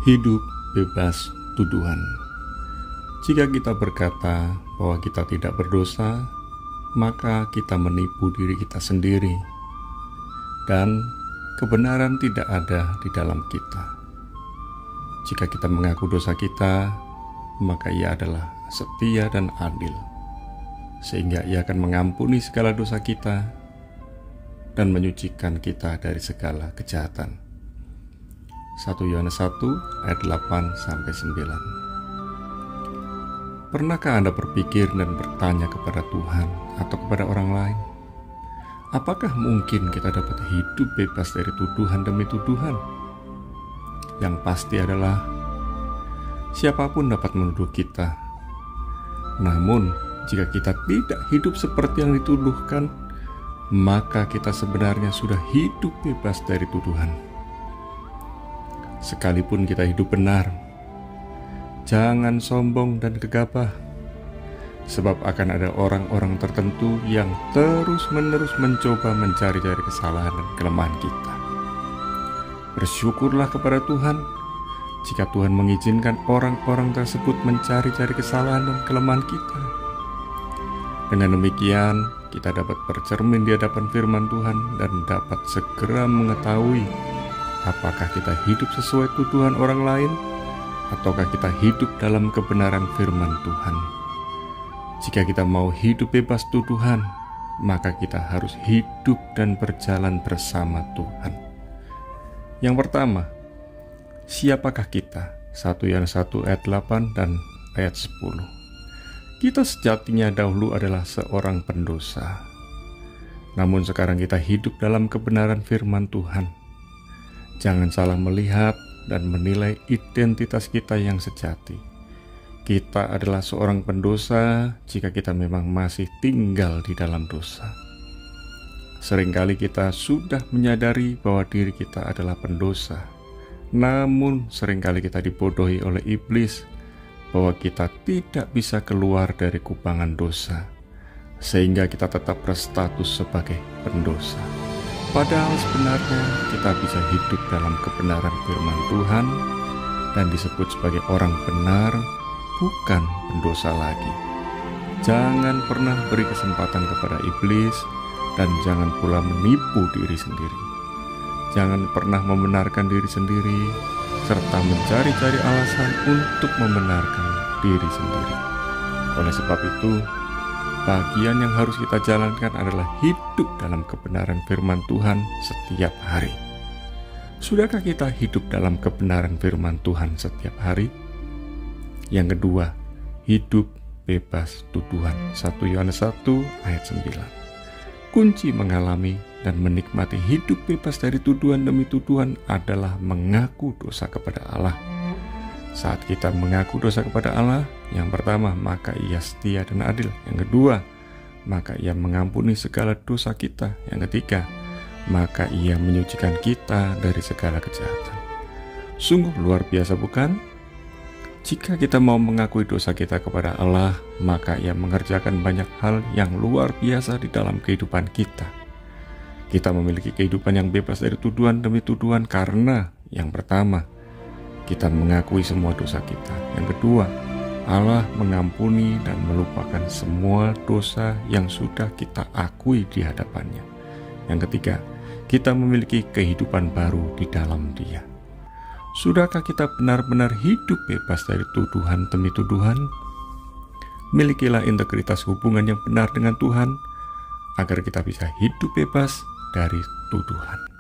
Hidup bebas tuduhan. Jika kita berkata bahwa kita tidak berdosa, maka kita menipu diri kita sendiri, dan kebenaran tidak ada di dalam kita. Jika kita mengaku dosa kita, maka Ia adalah setia dan adil, sehingga Ia akan mengampuni segala dosa kita dan menyucikan kita dari segala kejahatan. 1 Yohanes 1 ayat 8-9. Pernahkah Anda berpikir dan bertanya kepada Tuhan atau kepada orang lain, apakah mungkin kita dapat hidup bebas dari tuduhan demi tuduhan? Yang pasti adalah siapapun dapat menuduh kita. Namun, jika kita tidak hidup seperti yang dituduhkan, maka kita sebenarnya sudah hidup bebas dari tuduhan. Sekalipun kita hidup benar, jangan sombong dan gegabah, sebab akan ada orang-orang tertentu yang terus-menerus mencoba mencari-cari kesalahan dan kelemahan kita. Bersyukurlah kepada Tuhan jika Tuhan mengizinkan orang-orang tersebut mencari-cari kesalahan dan kelemahan kita. Dengan demikian, kita dapat bercermin di hadapan firman Tuhan dan dapat segera mengetahui apakah kita hidup sesuai tuduhan orang lain, ataukah kita hidup dalam kebenaran firman Tuhan. Jika kita mau hidup bebas tuduhan, maka kita harus hidup dan berjalan bersama Tuhan. Yang pertama, siapakah kita? 1 Yohanes 1 ayat 8 dan ayat 10. Kita sejatinya dahulu adalah seorang pendosa, namun sekarang kita hidup dalam kebenaran firman Tuhan. Jangan salah melihat dan menilai identitas kita yang sejati. Kita adalah seorang pendosa jika kita memang masih tinggal di dalam dosa. Seringkali kita sudah menyadari bahwa diri kita adalah pendosa, namun seringkali kita dibodohi oleh iblis bahwa kita tidak bisa keluar dari kubangan dosa, sehingga kita tetap berstatus sebagai pendosa. Padahal sebenarnya kita bisa hidup dalam kebenaran firman Tuhan dan disebut sebagai orang benar, bukan pendosa lagi. Jangan pernah beri kesempatan kepada iblis dan jangan pula menipu diri sendiri. Jangan pernah membenarkan diri sendiri serta mencari-cari alasan untuk membenarkan diri sendiri. Oleh sebab itu, bagian yang harus kita jalankan adalah hidup dalam kebenaran firman Tuhan setiap hari. Sudahkah kita hidup dalam kebenaran firman Tuhan setiap hari? Yang kedua, hidup bebas tuduhan. 1 Yohanes 1 ayat 9. Kunci mengalami dan menikmati hidup bebas dari tuduhan demi tuduhan adalah mengaku dosa kepada Allah. Saat kita mengaku dosa kepada Allah, yang pertama, maka Ia setia dan adil. Yang kedua, maka Ia mengampuni segala dosa kita. Yang ketiga, maka Ia menyucikan kita dari segala kejahatan. Sungguh luar biasa, bukan? Jika kita mau mengakui dosa kita kepada Allah, maka Ia mengerjakan banyak hal yang luar biasa di dalam kehidupan kita. Kita memiliki kehidupan yang bebas dari tuduhan demi tuduhan karena yang pertama, kita mengakui semua dosa kita. Yang kedua, Allah mengampuni dan melupakan semua dosa yang sudah kita akui di hadapannya. Yang ketiga, kita memiliki kehidupan baru di dalam Dia. Sudahkah kita benar-benar hidup bebas dari tuduhan demi tuduhan? Milikilah integritas hubungan yang benar dengan Tuhan, agar kita bisa hidup bebas dari tuduhan.